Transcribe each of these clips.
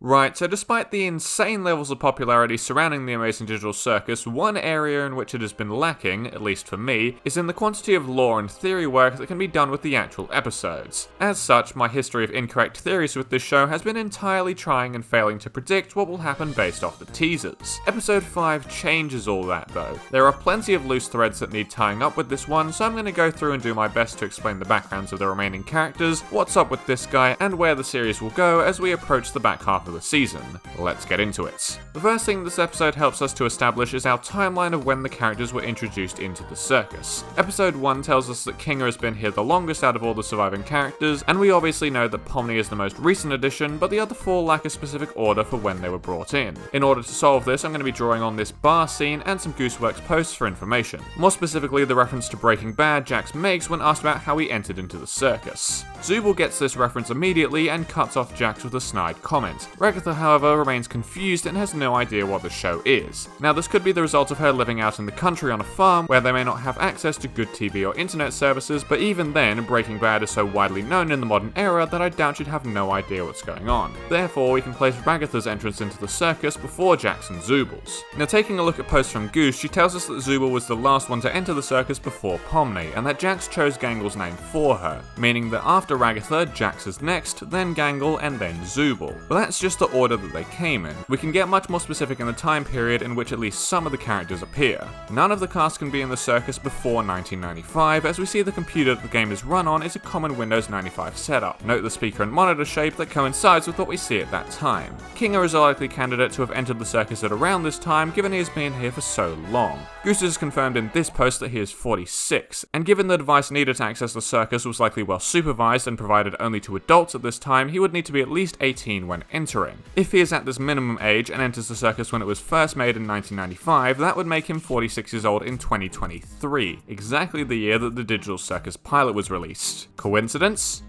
Right, so despite the insane levels of popularity surrounding the Amazing Digital Circus, one area in which it has been lacking, at least for me, is in the quantity of lore and theory work that can be done with the actual episodes. As such, my history of incorrect theories with this show has been entirely trying and failing to predict what will happen based off the teasers. Episode 5 changes all that though. There are plenty of loose threads that need tying up with this one, so I'm going to go through and do my best to explain the backgrounds of the remaining characters, what's up with this guy, and where the series will go as we approach the back half of the season. Let's get into it. The first thing this episode helps us to establish is our timeline of when the characters were introduced into the circus. Episode 1 tells us that Kinga has been here the longest out of all the surviving characters, and we obviously know that Pomni is the most recent addition, but the other 4 lack a specific order for when they were brought in. In order to solve this, I'm going to be drawing on this bar scene and some Gooseworks posts for information. More specifically, the reference to Breaking Bad Jax makes when asked about how he entered into the circus. Zubul gets this reference immediately and cuts off Jax with a snide comment. Ragatha, however, remains confused and has no idea what the show is. Now, this could be the result of her living out in the country on a farm where they may not have access to good TV or internet services, but even then, Breaking Bad is so widely known in the modern era that I doubt she'd have no idea what's going on. Therefore, we can place Ragatha's entrance into the circus before Jax and Zubul's. Now, taking a look at posts from Goose, she tells us that Zubul was the last one to enter the circus before Pomni, and that Jax chose Gangle's name for her, meaning that after Ragatha, Jax is next, then Gangle, and then Zubul. But that's just the order that they came in. We can get much more specific in the time period in which at least some of the characters appear. None of the cast can be in the circus before 1995, as we see the computer that the game is run on is a common Windows 95 setup. Note the speaker and monitor shape that coincides with what we see at that time. Kinga is a likely candidate to have entered the circus at around this time, given he has been here for so long. Goose has confirmed in this post that he is 46, and given the device needed to access the circus was likely well supervised and provided only to adults at this time, he would need to be at least 18 when entering. If he is at this minimum age and enters the circus when it was first made in 1995, that would make him 46 years old in 2023, exactly the year that the Digital Circus pilot was released. Coincidence?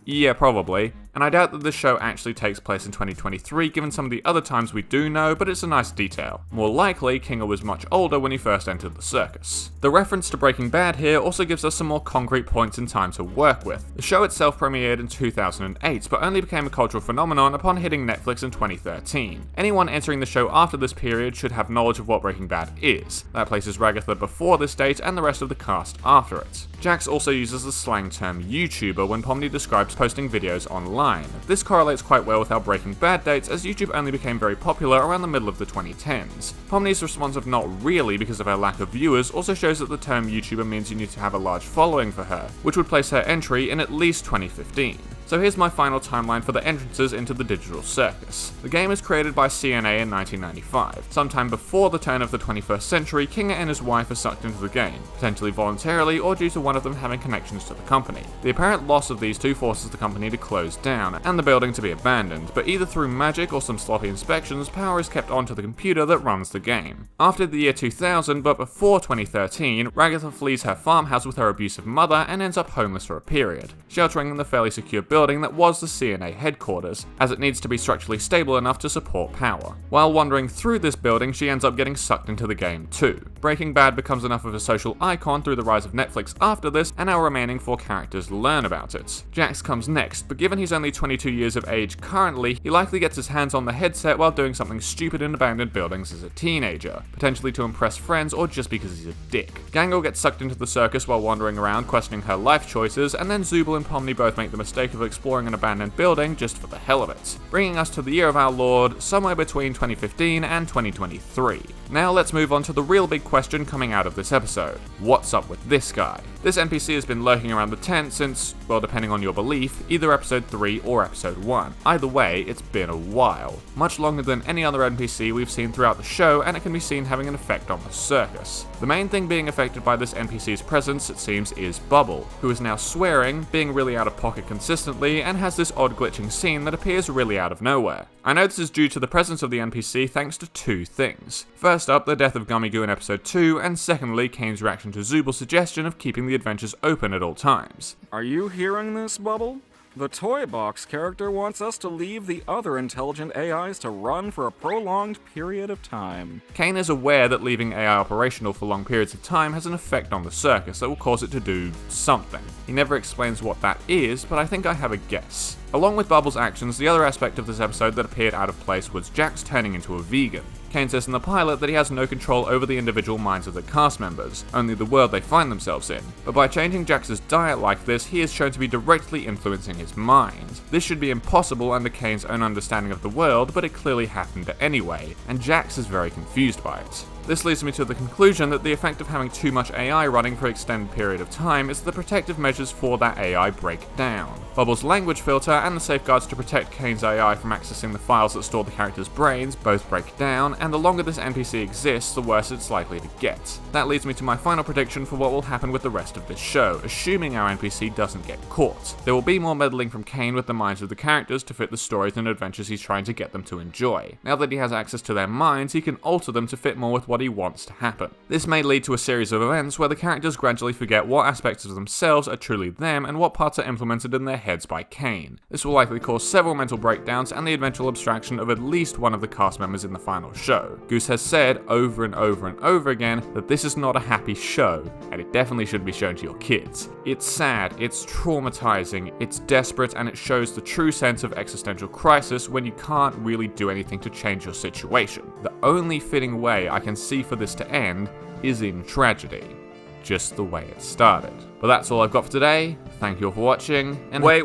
Yeah, probably. And I doubt that this show actually takes place in 2023 given some of the other times we do know, but it's a nice detail. More likely, Kinga was much older when he first entered the circus. The reference to Breaking Bad here also gives us some more concrete points in time to work with. The show itself premiered in 2008, but only became a cultural phenomenon upon hitting Netflix in 2013. Anyone entering the show after this period should have knowledge of what Breaking Bad is. That places Ragatha before this date and the rest of the cast after it. Jax also uses the slang term YouTuber when Pomni describes posting videos online. This correlates quite well with our Breaking Bad dates, as YouTube only became very popular around the middle of the 2010s. Pomni's response of not really because of her lack of viewers also shows that the term YouTuber means you need to have a large following for her, which would place her entry in at least 2015. So here's my final timeline for the entrances into the Digital Circus. The game is created by CNA in 1995. Sometime before the turn of the 21st century, Kinga and his wife are sucked into the game, potentially voluntarily or due to one of them having connections to the company. The apparent loss of these two forces the company to close down, and the building to be abandoned, but either through magic or some sloppy inspections, power is kept onto the computer that runs the game. After the year 2000, but before 2013, Ragatha flees her farmhouse with her abusive mother and ends up homeless for a period, sheltering in the fairly secure building that was the CNA headquarters, as it needs to be structurally stable enough to support power. While wandering through this building, she ends up getting sucked into the game too. Breaking Bad becomes enough of a social icon through the rise of Netflix after this, and our remaining 4 characters learn about it. Jax comes next, but given he's only 22 years of age currently, he likely gets his hands on the headset while doing something stupid in abandoned buildings as a teenager, potentially to impress friends or just because he's a dick. Gangle gets sucked into the circus while wandering around questioning her life choices, and then Zubul and Pomni both make the mistake of exploring an abandoned building just for the hell of it, bringing us to the year of our Lord, somewhere between 2015 and 2023. Now let's move on to the real big question coming out of this episode. What's up with this guy? This NPC has been lurking around the tent since, well, depending on your belief, either episode 3 or episode 1. Either way, it's been a while. Much longer than any other NPC we've seen throughout the show, and it can be seen having an effect on the circus. The main thing being affected by this NPC's presence, it seems, is Bubble, who is now swearing, being really out of pocket consistently, and has this odd glitching scene that appears really out of nowhere. I know this is due to the presence of the NPC thanks to 2 things. First up, the death of Gummigoo in episode 2, and secondly, Kane's reaction to Zubul's suggestion of keeping the adventures open at all times. Are you hearing this, Bubble? The Toy Box character wants us to leave the other intelligent AIs to run for a prolonged period of time. Kane is aware that leaving AI operational for long periods of time has an effect on the circus that will cause it to do something. He never explains what that is, but I think I have a guess. Along with Bubbles' actions, the other aspect of this episode that appeared out of place was Jax turning into a vegan. Kane says in the pilot that he has no control over the individual minds of the cast members, only the world they find themselves in. But by changing Jax's diet like this, he is shown to be directly influencing his mind. This should be impossible under Kane's own understanding of the world, but it clearly happened anyway, and Jax is very confused by it. This leads me to the conclusion that the effect of having too much AI running for an extended period of time is that the protective measures for that AI break down. Bubbles' language filter and the safeguards to protect Kane's AI from accessing the files that store the character's brains both break down, and the longer this NPC exists, the worse it's likely to get. That leads me to my final prediction for what will happen with the rest of this show, assuming our NPC doesn't get caught. There will be more meddling from Kane with the minds of the characters to fit the stories and adventures he's trying to get them to enjoy. Now that he has access to their minds, he can alter them to fit more with what he wants to happen. This may lead to a series of events where the characters gradually forget what aspects of themselves are truly them and what parts are implemented in their heads by Kane. This will likely cause several mental breakdowns and the eventual abstraction of at least one of the cast members in the final show. Goose has said over and over and over again that this is not a happy show, and it definitely shouldn't be shown to your kids. It's sad, it's traumatizing, it's desperate, and it shows the true sense of existential crisis when you can't really do anything to change your situation. The only fitting way I can see for this to end is in tragedy, just the way it started. But that's all I've got for today. Thank you all for watching, and wait.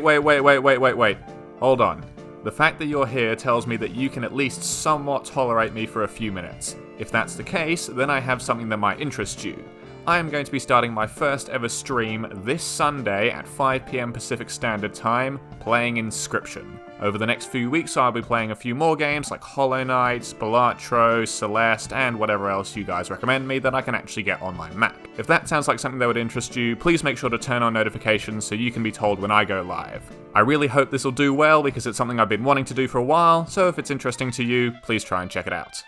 Hold on. The fact that you're here tells me that you can at least somewhat tolerate me for a few minutes. If that's the case, then I have something that might interest you. I am going to be starting my first ever stream this Sunday at 5 PM Pacific Standard Time, playing Inscryption. Over the next few weeks I'll be playing a few more games like Hollow Knight, Balatro, Celeste, and whatever else you guys recommend me that I can actually get on my Mac. If that sounds like something that would interest you, please make sure to turn on notifications so you can be told when I go live. I really hope this will do well because it's something I've been wanting to do for a while, so if it's interesting to you, please try and check it out.